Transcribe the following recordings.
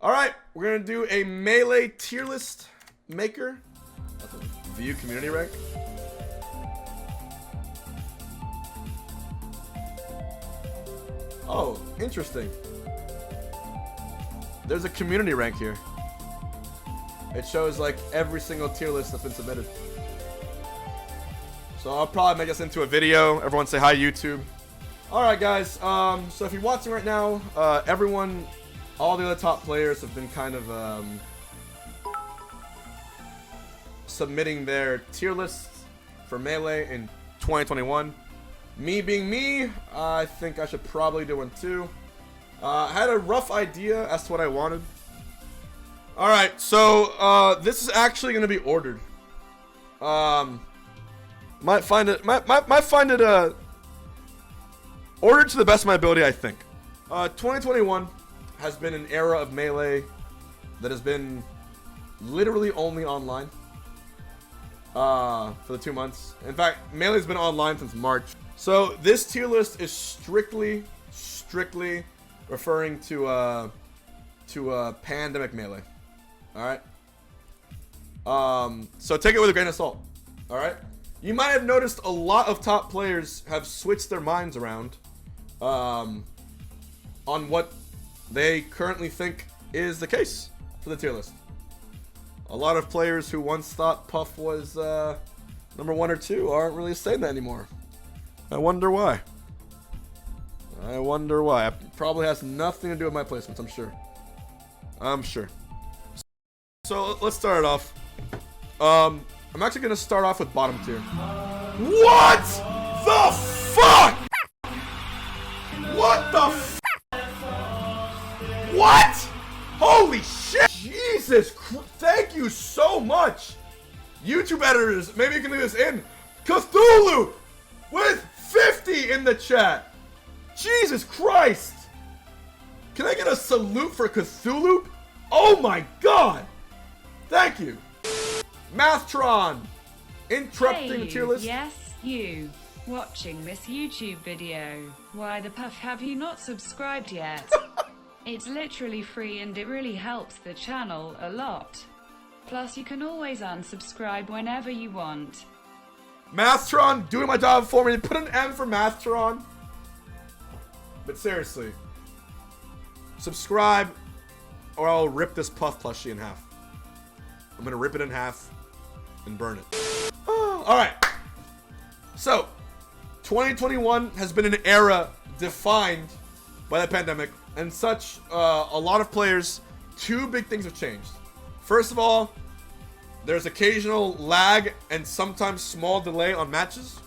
All right, we're gonna do a melee tier list maker. View community rank. Oh, interesting. There's a community rank here. It shows like every single tier list that's been submitted. So I'll probably make this into a video. Everyone say hi, YouTube. All right, guys. So if you're watching right now, everyone, all the other top players have been kind of submitting their tier lists for Melee in 2021. Me being me, I think I should probably do one too. I had a rough idea as to what I wanted. All right, so this is actually going to be ordered. Might find it ordered to the best of my ability, I think. 2021 has been an era of Melee that has been literally only online for the 2 months. In fact, Melee's been online since March. So this tier list is strictly referring to pandemic Melee. All right. So take it with a grain of salt. All right. You might have noticed a lot of top players have switched their minds around on what they currently think is the case for the tier list. A lot of players who once thought Puff was number 1 or 2 aren't really saying that anymore. I wonder why. It probably has nothing to do with my placements, I'm sure. So let's start it off. I'm actually gonna start off with bottom tier. What the fuck? What the f? What? Holy shit! Jesus Christ! Thank you so much, YouTube editors. Maybe you can leave this in. Cthulhu with 50 in the chat. Jesus Christ! Can I get a salute for Cthulhu? Oh my God! Thank you. Mathtron, interrupting the tier list. Yes, you. Watching this YouTube video. Why the puff have you not subscribed yet? It's literally free and it really helps the channel a lot. Plus you can always unsubscribe whenever you want. Mathtron doing my job for me. Put an M for Mathtron. But seriously, subscribe or I'll rip this Puff plushie in half. I'm gonna rip it in half and burn it. Oh, all right. So, 2021 has been an era defined by the pandemic and such. A lot of players, 2 big things have changed. First of all, there's occasional lag and sometimes small delay on matches,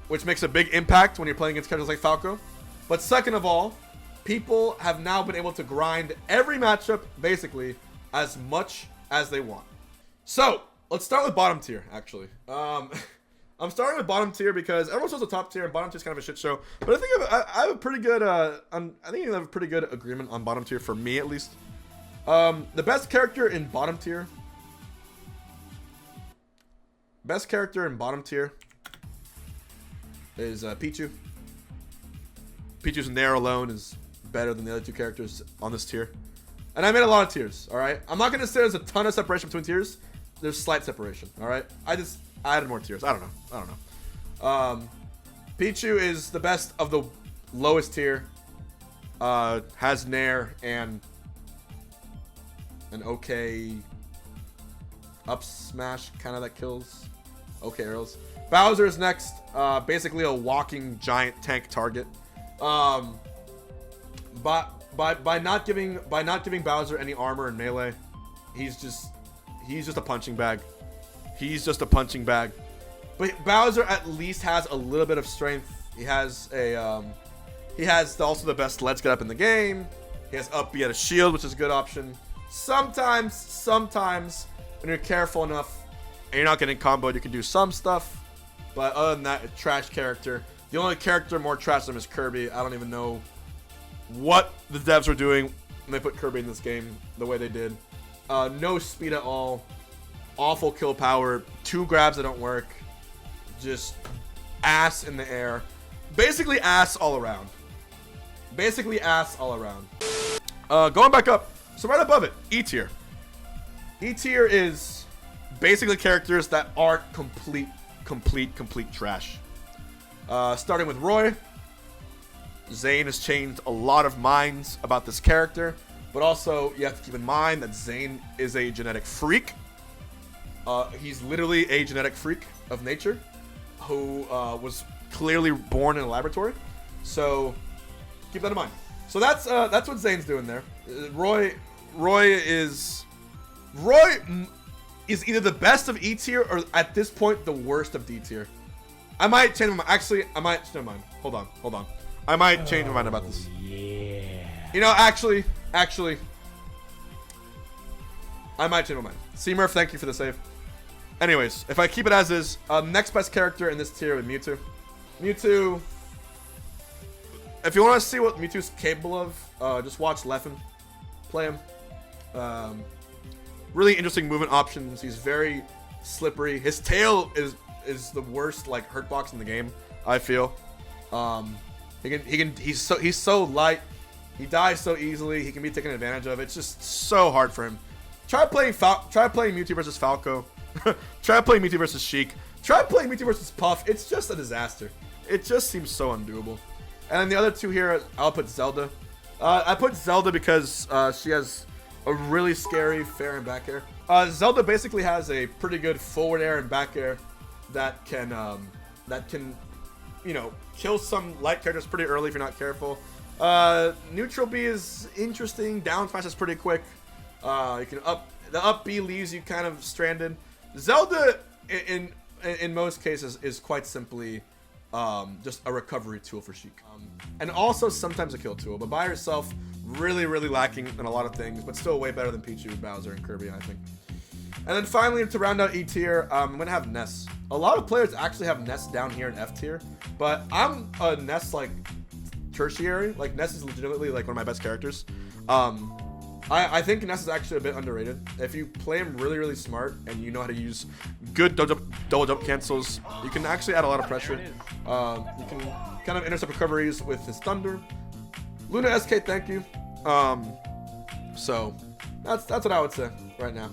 which makes a big impact when you're playing against characters like Falco. But second of all, people have now been able to grind every matchup basically as much as they want. So let's start with bottom tier. Actually, I'm starting with bottom tier because everyone shows the top tier and bottom tier is kind of a shit show. But I think I have a pretty good. I think you have a pretty good agreement on bottom tier for me at least. The best character in bottom tier. Best character in bottom tier is Pichu. Pichu's Nair alone is better than the other 2 characters on this tier. And I made a lot of tiers, alright? I'm not going to say there's a ton of separation between tiers. There's slight separation, alright? I just added more tiers. I don't know. Pichu is the best of the lowest tier. Has Nair and an okay up smash kind of that kills. Okay arrows. Bowser is next. Basically a walking giant tank target. But by not giving Bowser any armor in Melee, he's just a punching bag. He's just a punching bag. But Bowser at least has a little bit of strength. He has also the best let's get up in the game. He has up B at a shield, which is a good option. Sometimes when you're careful enough and you're not getting comboed, you can do some stuff. But other than that, a trash character. The only character more trash than him is Kirby. I don't even know what the devs were doing when they put Kirby in this game the way they did. No speed at all. Awful kill power. 2 grabs that don't work. Just ass in the air. Basically ass all around. Going back up. So right above it, E tier. E tier is basically characters that aren't complete trash. Starting with Roy. Zane has changed a lot of minds about this character, but also you have to keep in mind that Zane is a genetic freak. He's literally a genetic freak of nature who was clearly born in a laboratory. So keep that in mind. So that's what Zane's doing there. Roy is either the best of E tier or at this point the worst of D tier. I might change my mind. Actually, I might change my mind. Hold on. I might change my mind about this. Yeah. You know, actually, I might change my mind. C-Murph, thank you for the save. Anyways, if I keep it as is, next best character in this tier would be Mewtwo. Mewtwo. If you want to see what Mewtwo's capable of, just watch Leffen play him. Really interesting movement options. He's very slippery. His tail is the worst like hurt box in the game, I feel. He's so light. He dies so easily. He can be taken advantage of. It's just so hard for him. Try playing Mewtwo versus Falco. Try playing Mewtwo versus Sheik. Try playing Mewtwo versus Puff. It's just a disaster. It just seems so undoable. And then the other two here, I'll put Zelda. I put Zelda because she has a really scary fair and back air. Zelda basically has a pretty good forward air and back air that can you know, kill some light characters pretty early if you're not careful. Neutral B is interesting. Down smash is pretty quick. You can the up B leaves you kind of stranded. Zelda in most cases is quite simply just a recovery tool for Sheik. And also sometimes a kill tool, but by herself, really lacking in a lot of things, but still way better than Pichu, Bowser, and Kirby, I think. And then finally, to round out E tier, I'm going to have Ness. A lot of players actually have Ness down here in F tier, but I'm a Ness, like, tertiary. Like, Ness is legitimately, like, one of my best characters. I think Ness is actually a bit underrated. If you play him really smart and you know how to use good double jump cancels, you can actually add a lot of pressure. You can kind of intercept recoveries with his thunder. Luna SK, thank you. So that's what I would say right now,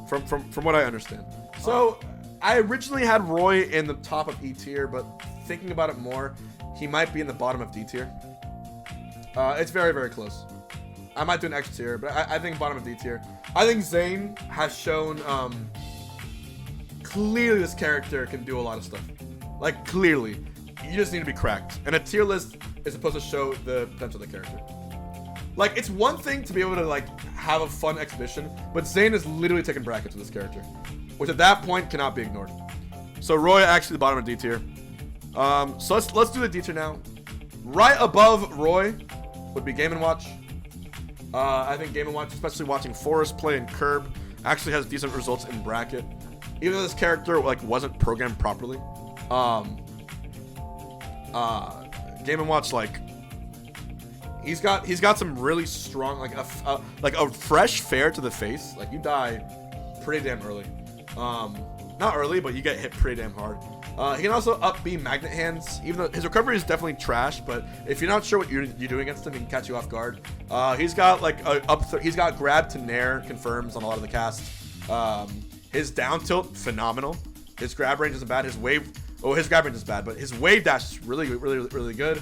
from what I understand. So I originally had Roy in the top of E tier, but thinking about it more, he might be in the bottom of D tier. It's very close. I might do an X tier, but I think bottom of D tier. I think Zane has shown clearly this character can do a lot of stuff. Like, clearly. You just need to be cracked. And a tier list is supposed to show the potential of the character. Like, it's one thing to be able to, like, have a fun exhibition, but Zane is literally taking brackets with this character, which at that point cannot be ignored. So Roy actually the bottom of D tier. So let's do the D tier now. Right above Roy would be Game & Watch. I think Game & Watch, especially watching Forrest play and Curb, actually has decent results in bracket. Even though this character like wasn't programmed properly. Game & Watch, like, he's got some really strong, like a fresh fair to the face. Like, you die pretty damn early. Not early, but you get hit pretty damn hard. He can also up B magnet hands, even though his recovery is definitely trash, but if you're not sure what you're doing against him, he can catch you off guard. He's got like he's got grab to nair confirms on a lot of the casts. His down tilt, phenomenal. His grab range isn't bad. His grab range is bad, but his wave dash is really good.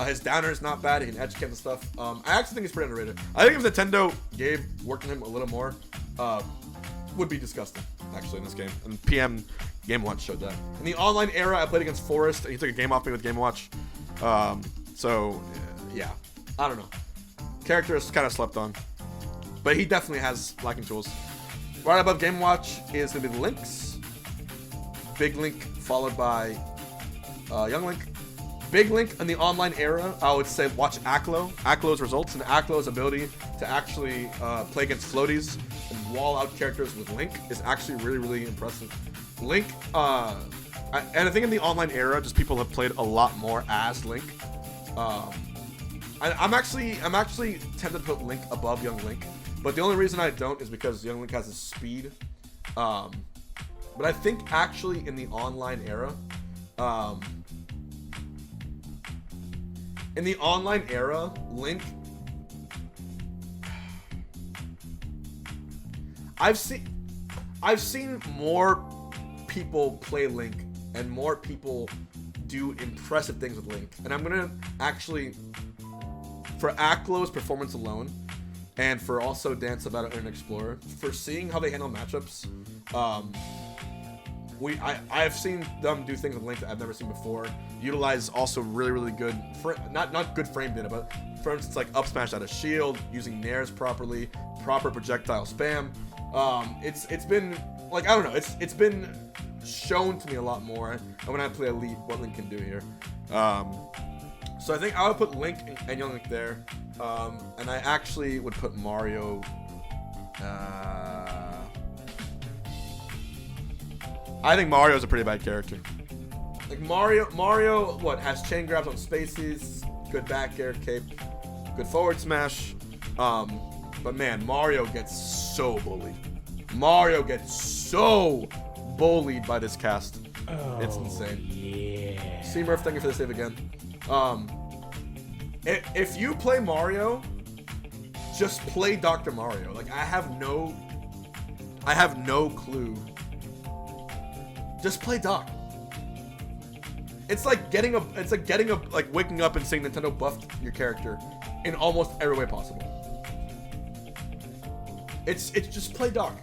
His downer is not bad. He can edge cancel stuff. I actually think he's pretty underrated. I think if Nintendo worked on him a little more, would be disgusting actually in this game. And PM Game & Watch showed that. In the online era, I played against Forrest, and he took a game off me with Game & Watch. So yeah, I don't know. Character is kind of slept on, but he definitely has lacking tools. Right above Game & Watch is gonna be the Lynx. Big Link followed by Young Link. Big Link in the online era, I would say watch Aklo. Aklo's results and Aklo's ability to actually play against floaties and wall out characters with Link is actually really impressive. Link, and I think in the online era, just people have played a lot more as Link. I'm actually tempted to put Link above Young Link, but the only reason I don't is because Young Link has his speed. But I think actually in the online era, Link, I've seen more people play Link and more people do impressive things with Link. And I'm gonna actually, for Aklo's performance alone, and for also Dance About It and Explorer, for seeing how they handle matchups, I've seen them do things with Link that I've never seen before. Utilize also really good, not good frame data, but for instance like up smash out of shield, using nairs properly, proper projectile spam. It's been like, I don't know, it's been shown to me a lot more, and when I play Elite, what Link can do here. So I think I would put Link and Young Link there, and I actually would put Mario. I think Mario's a pretty bad character. Like Mario, what, has chain grabs on spaces, good back air cape, good forward smash. But man, Mario gets so bullied. Mario gets so bullied by this cast. Oh, it's insane. Yeah. C-Murph, thank you for the save again. If you play Mario, just play Dr. Mario. Like, I have no clue. Just play Doc. It's like waking up and seeing Nintendo buffed your character in almost every way possible. It's just play Doc.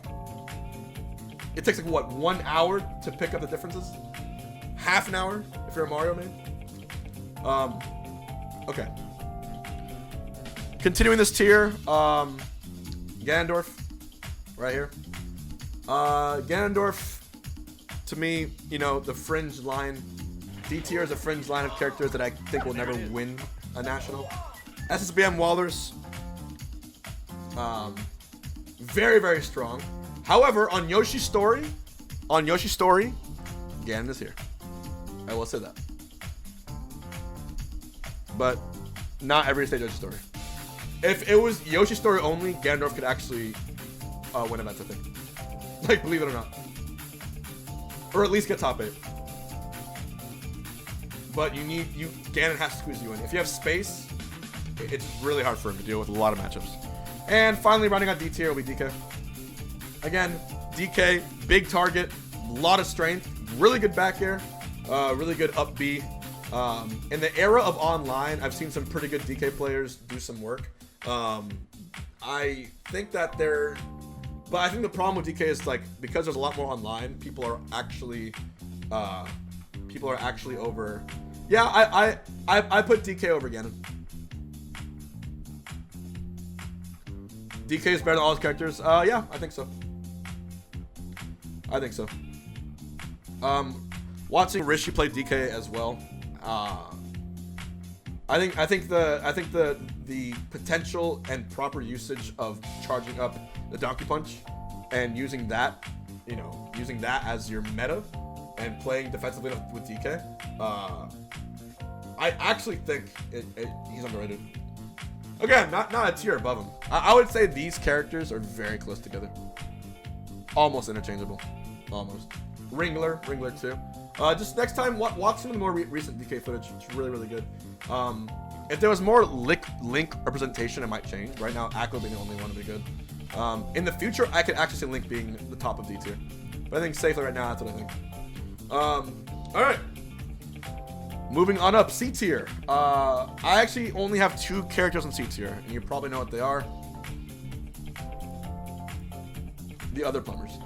It takes like what, 1 hour to pick up the differences? Half an hour if you're a Mario man. Okay. Continuing this tier, Ganondorf, right here. Ganondorf, to me, you know, the fringe line. D tier is a fringe line of characters that I think will never win a national. SSBM Wallers, very strong. However, on Yoshi's story, Ganon is here. I will say that. But not every stage Yoshi's story. If it was Yoshi's story only, Gandorf could actually win a match, I think. Like, believe it or not. Or at least get top 8. But Ganon has to squeeze you in. If you have space, it's really hard for him to deal with a lot of matchups. And finally, rounding out D tier will be DK. Again, DK, big target, a lot of strength, really good back air, really good up B. In the era of online, I've seen some pretty good DK players do some work. I think that but I think the problem with DK is, like, because there's a lot more online, people are actually over. Yeah, I put DK over Ganon. DK is better than all his characters. Yeah, I think so. Watching Rishi play DK as well. I think the potential and proper usage of charging up the Donkey Punch and using that as your meta and playing defensively with DK, I actually think he's underrated. Again, not a tier above him. I would say these characters are very close together, almost interchangeable, almost. Ringler too. Just next time, watch some of the more recent DK footage. It's really good. If there was more Link representation, it might change. Right now, Aklo being the only one would be good. In the future, I could actually see Link being the top of D tier. But I think safely right now, that's what I think. Alright. Moving on up, C tier. I actually only have 2 characters in C tier, and you probably know what they are. The other plumbers.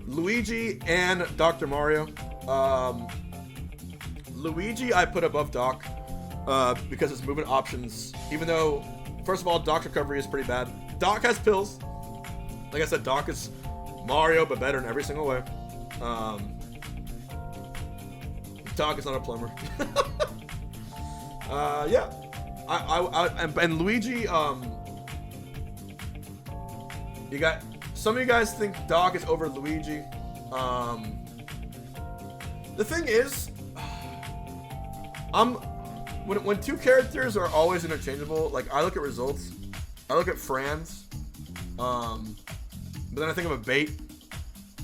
Luigi and Dr. Mario. Luigi I put above Doc because his movement options, even though, first of all, Doc's recovery is pretty bad. Doc has pills. Like I said, Doc is Mario, but better in every single way. Doc is not a plumber. Yeah. And Luigi, you got, some of you guys think Doc is over Luigi. The thing is, when 2 characters are always interchangeable, like, I look at results, I look at Franz, but then I think of a bait.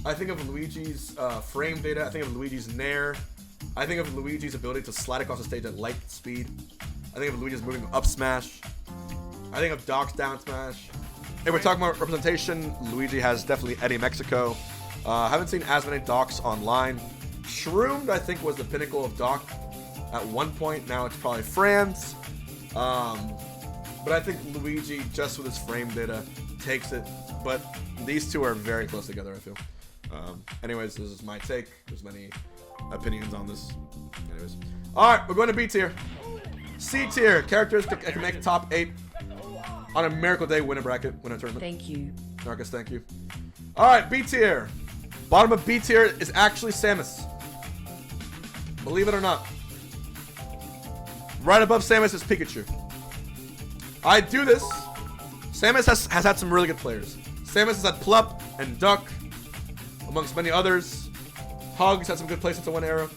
I think of Luigi's frame data. I think of Luigi's nair. I think of Luigi's ability to slide across the stage at light speed. I think of Luigi's moving up smash. I think of Doc's down smash. if we're talking about representation, Luigi has definitely Eddie Mexico. Haven't seen as many docs online. Shroomed, I think, was the pinnacle of doc at one point. Now it's probably France. But I think Luigi, just with his frame data, takes it. But these two are very close together, I feel. Anyways, this is my take. There's many opinions on this. Anyways. Alright, we're going to B tier. C tier. Characters that can make top 8 on a Miracle Day winner bracket, winner tournament. Thank you. Marcus, thank you. Alright, B tier. Bottom of B tier is actually Samus. Believe it or not. Right above Samus is Pikachu. I do this. Samus has had some really good players. Samus has had Plup and Duck, amongst many others. Hugs had some good placements in one era.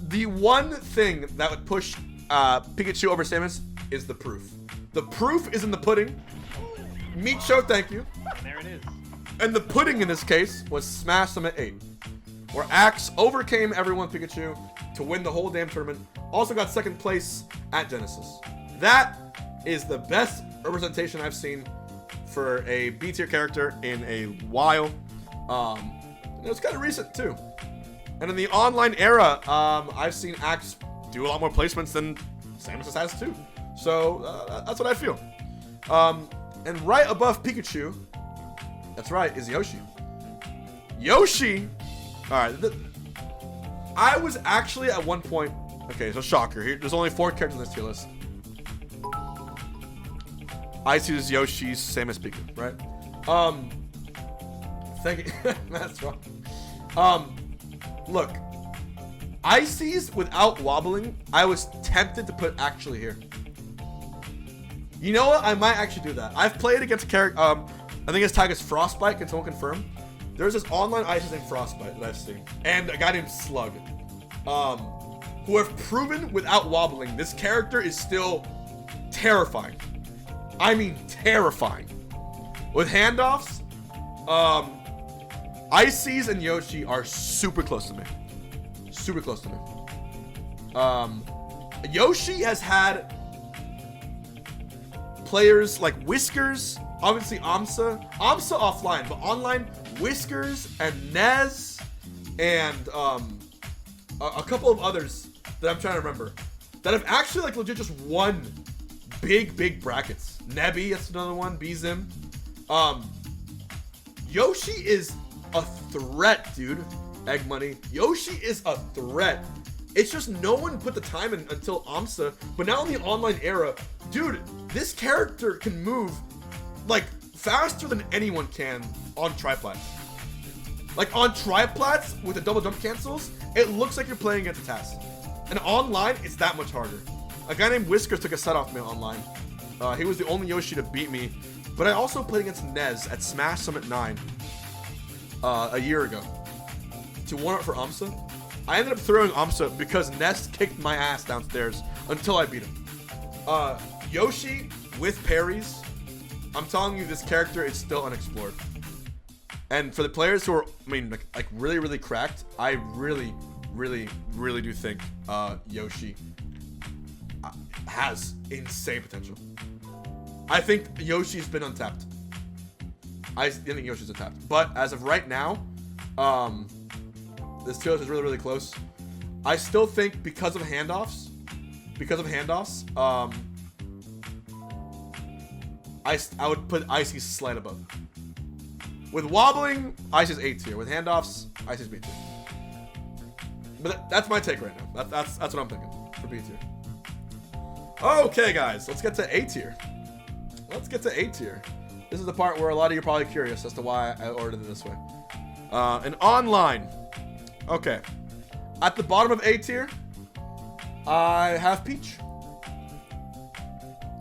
The one thing that would push Pikachu over Samus is the proof. The proof is in the pudding. Meat show, thank you. And there it is. And the pudding in this case was Smash Summit 8, where Axe overcame everyone Pikachu to win the whole damn tournament. Also got second place at Genesis. That is the best representation I've seen for a B tier character in a while. And it was kind of recent too. And in the online era, I've seen Axe do a lot more placements than Samus has too. So that's what I feel. And right above Pikachu, that's right, is Yoshi. Yoshi. All right. I was actually at one point. Okay, so shocker. Here, there's only 4 characters in this tier list. Icy's, Yoshi's, Samus, Pikachu, right? Thank you. That's wrong. Look, Icy's without wobbling, I was tempted to put actually here. You know what? I might actually do that. I've played against a character. I think his tag is Frostbite. Can someone confirm? There's this online Icy's named Frostbite that I've seen, and a guy named Slug, who have proven without wobbling this character is still terrifying. I mean terrifying. With handoffs, Icy's and Yoshi are super close to me. Super close to me. Yoshi has had players like Whiskers, obviously Amsa offline, but online Whiskers and Ness and a couple of others that I'm trying to remember that have actually like legit just won big brackets. Nebby, that's another one. Bizim. Yoshi is a threat, dude. Egg Money. Yoshi is a threat. It's just no one put the time in until Amsa, but now in the online era, dude, this character can move like faster than anyone can on triplats. Like on triplats with the double jump cancels, it looks like you're playing against a task. And online, it's that much harder. A guy named Whiskers took a set off me online. He was the only Yoshi to beat me, but I also played against Ness at Smash Summit 9 a year ago to warm up for Amsa. I ended up throwing Amsa because Ness kicked my ass downstairs until I beat him. Yoshi with parries, I'm telling you, this character is still unexplored. And for the players who are, I mean, like really cracked, I really do think Yoshi has insane potential. I think Yoshi's been untapped. I think Yoshi's untapped. But as of right now, this tier list is really close. I still think because of handoffs, I would put Icy's slight above. With wobbling, Icy's A tier. With handoffs, Icy's B tier. But that's my take right now. That's what I'm thinking for B tier. Okay, guys, let's get to A tier. This is the part where a lot of you are probably curious as to why I ordered it this way. And online. Okay. At the bottom of A tier, I have Peach,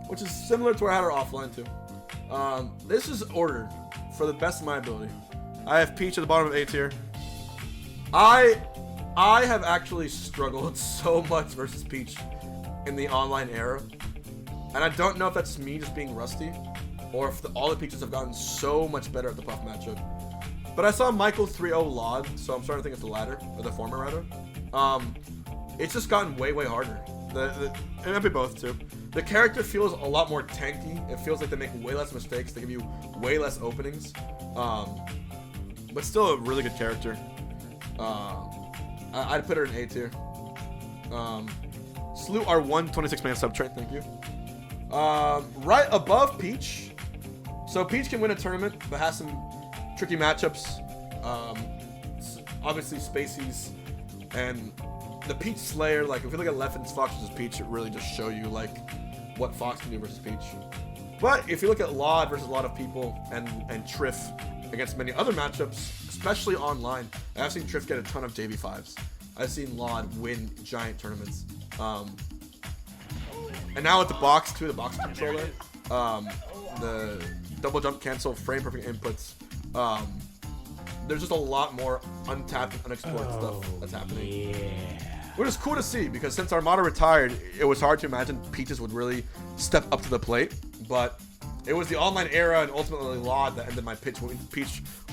which is similar to where I had her offline too. This is ordered for the best of my ability. I have Peach at the bottom of A tier. I have actually struggled so much versus Peach in the online era, and I don't know if that's me just being rusty, or if all the Peaches have gotten so much better at the Puff matchup. But I saw Michael 3-0 Lod, so I'm starting to think it's the latter, or the former rather. It's just gotten way harder. It might be both too. The character feels a lot more tanky. It feels like they make way less mistakes. They give you way less openings. But still a really good character. I'd put her in A tier. Salute our 126-man sub trade, thank you. Right above Peach. So Peach can win a tournament, but has some tricky matchups. Obviously Spaceys and the Peach Slayer. Like if you look at Leffen's Fox versus Peach, it really just show you like what Fox can do versus Peach. But if you look at Laud versus a lot of people and Triff against many other matchups, especially online, I've seen Triff get a ton of JV5s. I've seen Laud win giant tournaments. And now with the box too, the box controller, the double jump cancel, frame perfect inputs, there's just a lot more untapped and unexplored stuff that's happening. Which is cool to see, because since Armada retired, it was hard to imagine Peaches would really step up to the plate. But it was the online era and ultimately Laud that ended my Peach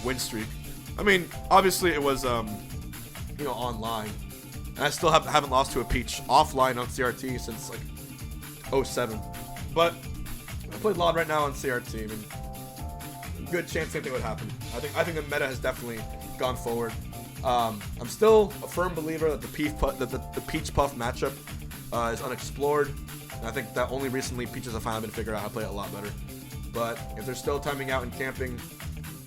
win streak. I mean, obviously it was, you know, online. And I still haven't lost to a Peach offline on CRT since like 07. But I played Laud right now on CRT. I mean, good chance same thing would happen. I think the meta has definitely gone forward. I'm still a firm believer that the Peach Puff matchup is unexplored. And I think that only recently Peaches have finally been figured out how to play it a lot better. But if they're still timing out and camping,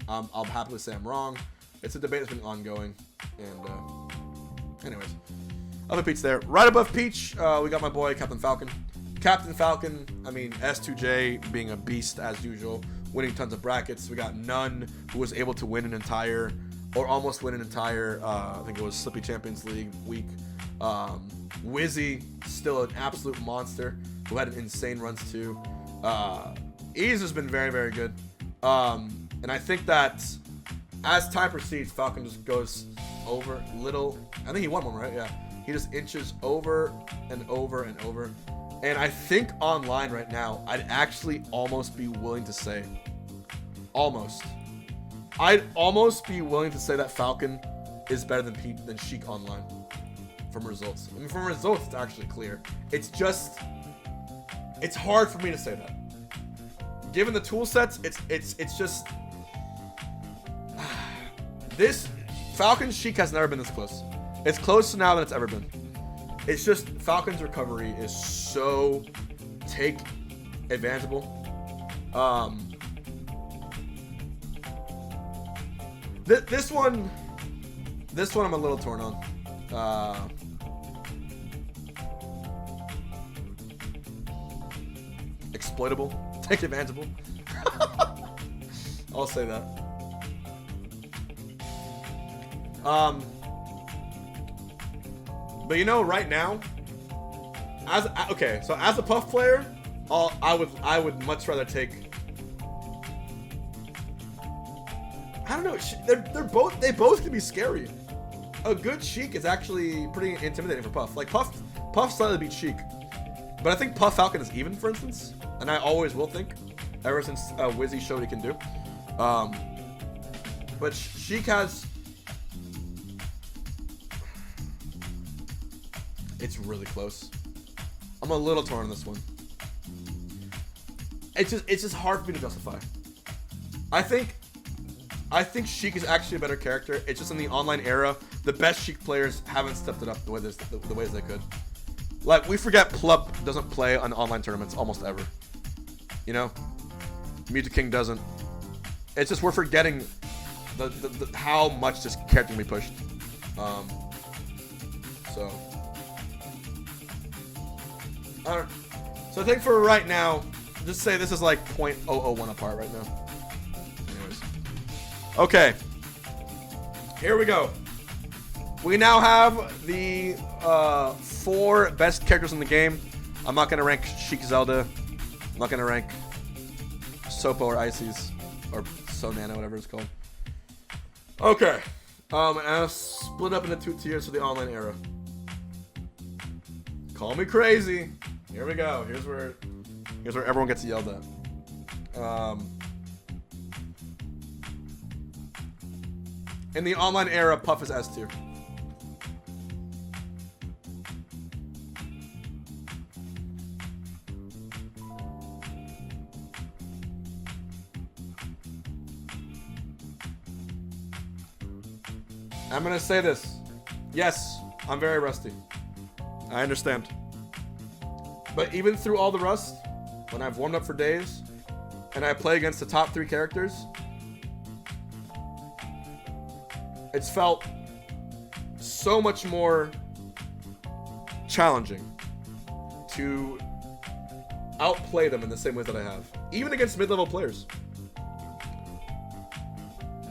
I'll happily say I'm wrong. It's a debate that's been ongoing. And anyways, other Peach there. Right above Peach, we got my boy Captain Falcon. Captain Falcon, I mean, S2J being a beast as usual, winning tons of brackets. We got None, who was able to win an entire, or almost win an entire, I think it was Slippy Champions League week. Wizzy, still an absolute monster, who had an insane runs too. Ease has been very, very good. And I think that as time proceeds, Falcon just goes over little. I think he won one, right? Yeah. He just inches over and over and over. And I think online right now, I'd actually almost be willing to say, I'd almost be willing to say that Falcon is better than Sheik online from results. I mean, from results, it's actually clear. It's just, it's hard for me to say that. Given the tool sets, it's just, this Falcon Sheik has never been this close. It's closer now than it's ever been. It's just Falcon's recovery is so take advantageable. This one I'm a little torn on. Exploitable, take advantageable. I'll say that. But you know, right now, as a Puff player, I would much rather take. I don't know. They both can be scary. A good Sheik is actually pretty intimidating for Puff. Like Puff slightly beats Sheik, but I think Puff Falcon is even, for instance, and I always will think, ever since Wizzy showed he can do. But Sheik has. It's really close. I'm a little torn on this one. It's just hard for me to justify. I think Sheik is actually a better character. It's just in the online era, the best Sheik players haven't stepped it up the ways they could. Like, we forget Plup doesn't play on online tournaments almost ever. You know? Mewtwo King doesn't. It's just we're forgetting the how much this character can be pushed. So I think for right now, just say this is like 0.001 apart right now. Anyways. Okay. Here we go. We now have the 4 best characters in the game. I'm not going to rank Sheik Zelda. I'm not going to rank Sopo or Ices. Or Sonana, whatever it's called. Okay. And I've split up into 2 tiers for the online era. Call me crazy. Here we go. Here's where everyone gets yelled at. In the online era, Puff is S tier. I'm gonna say this. Yes, I'm very rusty. I understand. But even through all the rust, when I've warmed up for days, and I play against the top 3 characters, it's felt so much more challenging to outplay them in the same way that I have. Even against mid-level players.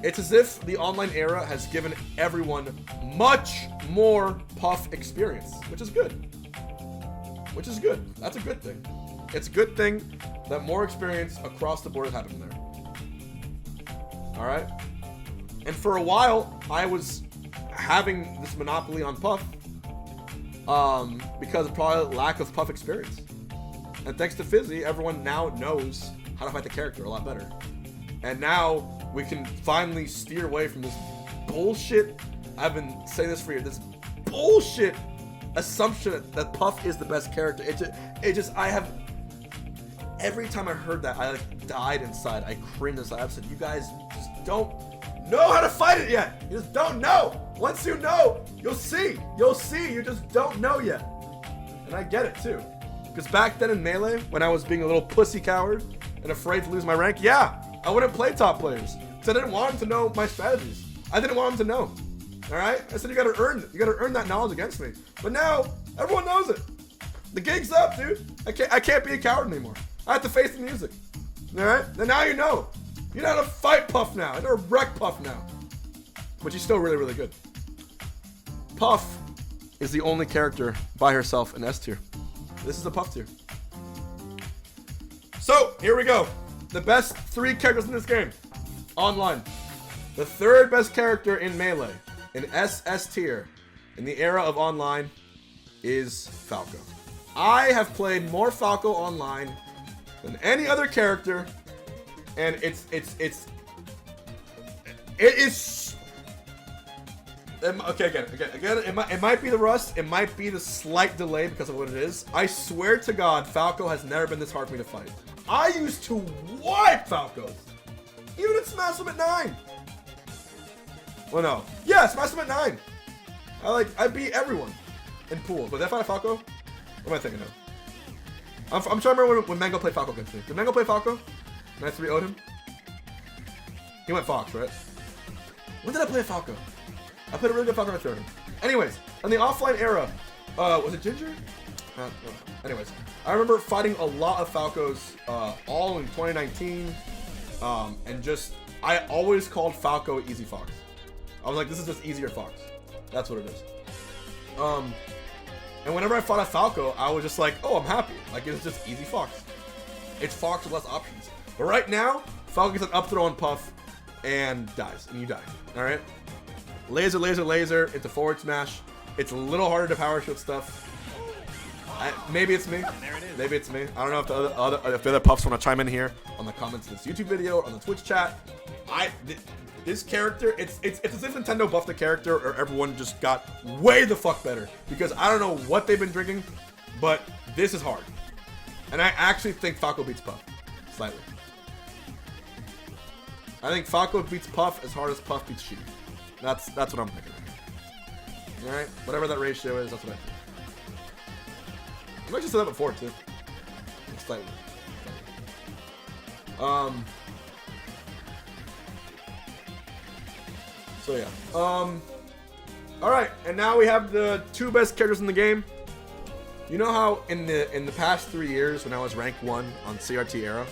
It's as if the online era has given everyone much more Puff experience, which is good. Which is good. That's a good thing. It's a good thing that more experience across the board is happening there. Alright? And for a while, I was having this monopoly on Puff because of probably lack of Puff experience. And thanks to Fizzy, everyone now knows how to fight the character a lot better. And now we can finally steer away from this bullshit. I've been saying this for years. This bullshit assumption that Puff is the best character. I have. Every time I heard that, I like died inside. I cringed inside. I said, "You guys just don't know how to fight it yet. You just don't know. Once you know, you'll see. You'll see. You just don't know yet." And I get it too. Because back then in Melee, when I was being a little pussy coward and afraid to lose my rank, yeah, I wouldn't play top players. Because I didn't want them to know my strategies. I didn't want them to know. Alright? I said you gotta earn it. You gotta earn that knowledge against me. But now, everyone knows it. The gig's up, dude. I can't be a coward anymore. I have to face the music. Alright? And now you know. You know how to fight Puff now. You know how to wreck Puff now. But she's still really, really good. Puff is the only character by herself in S tier. This is the Puff tier. So, here we go. The best 3 characters in this game. Online. The 3rd best character in Melee, in SS tier, in the era of online, is Falco. I have played more Falco online than any other character, and it is. Okay, again, it might be the rust, it might be the slight delay because of what it is. I swear to God, Falco has never been this hard for me to fight. I used to wipe Falcos, even in Smash Them at 9. Well, no, yeah, Smash Them at 9. I beat everyone in pool. But did I fight a Falco? What am I thinking of? I'm trying to remember when Mango played Falco against me. Did Mango play Falco? And I 3-0'd him? He went Fox, right? When did I play a Falco? I played a really good Falco and I 3-0'd him. Anyways, in the offline era, was it Ginger? Anyways, I remember fighting a lot of Falcos all in 2019. And just, I always called Falco Easy Fox. I was like, this is just easier Fox. That's what it is. And whenever I fought a Falco, I was just like, oh, I'm happy. Like, it's just easy Fox. It's Fox with less options. But right now, Falco gets an up throw on Puff and dies. And you die. Alright? Laser, laser, laser. It's a forward smash. It's a little harder to power shield stuff. Maybe it's me. Maybe it's me. I don't know if the other Puffs want to chime in here on the comments of this YouTube video or on the Twitch chat. This character, it's as if Nintendo buffed the character or everyone just got way the fuck better. Because I don't know what they've been drinking, but this is hard. And I actually think Falco beats Puff. Slightly. I think Falco beats Puff as hard as Puff beats Sheep. That's what I'm thinking. Alright? Whatever that ratio is, that's what I think. I might just said that before too. Slightly. So yeah. Alright, and now we have the 2 best characters in the game. You know how in the past 3 years when I was rank 1 on CRT era,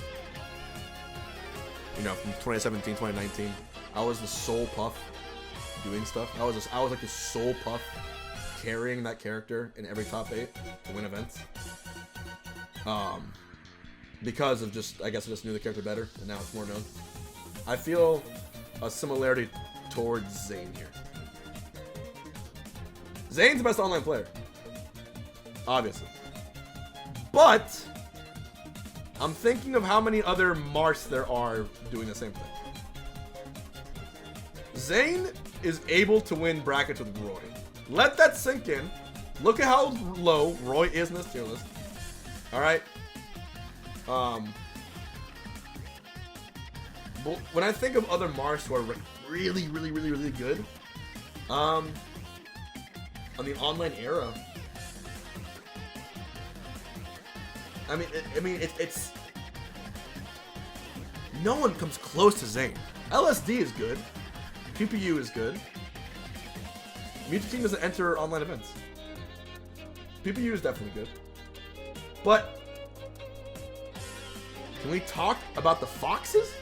you know, from 2017, 2019, I was the sole Puff doing stuff. I was like the sole Puff carrying that character in every top 8 to win events. Because of just, I guess I just knew the character better, and now it's more known. I feel a similarity towards Zane here. Zane's the best online player. Obviously. But I'm thinking of how many other Marths there are doing the same thing. Zane is able to win brackets with Roy. Let that sink in. Look at how low Roy is in this tier list. Alright. But when I think of other Marths who are really, really, really, really good, On the online era. It's no one comes close to Zane. LSD is good. PPU is good. Mewtwo King doesn't enter online events. PPU is definitely good. But can we talk about the foxes?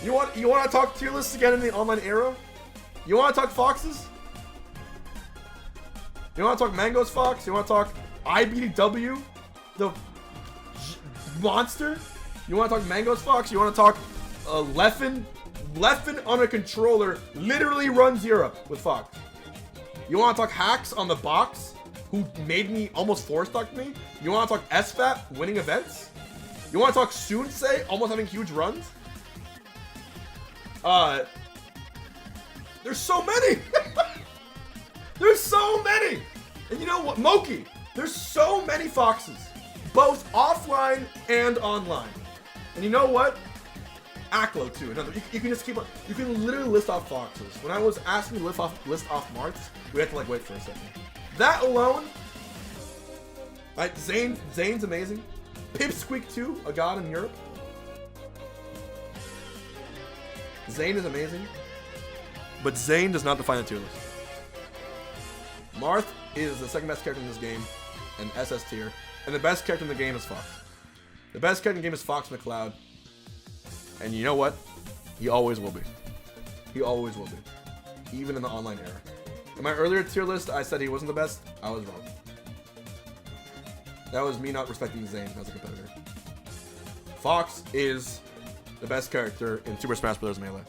You want to talk tier lists again in the online era? You want to talk foxes? You want to talk Mango's Fox? You want to talk IBDW, the monster? You want to talk Mango's Fox? You want to talk Leffen? Leffen on a controller literally runs Europe with Fox. You want to talk Hacks on the box, who made me almost 4-stocked me? You want to talk SFAT winning events? You want to talk Sunsei almost having huge runs? There's so many! There's so many! And you know what? Moki! There's so many foxes, both offline and online. And you know what? Aklo too. You can just keep on. You can literally list off foxes. When I was asking to list off Marths, we had to like wait for a second. That alone, right? Zane's amazing. Pipsqueak 2, a god in Europe. Zane is amazing, but Zane does not define the tier list. Marth is the second best character in this game, an SS tier, and the best character in the game is Fox. The best character in the game is Fox McCloud, and you know what? He always will be. He always will be, even in the online era. In my earlier tier list, I said he wasn't the best. I was wrong. That was me not respecting Zane as a competitor. Fox is the best character in Super Smash Bros. Melee.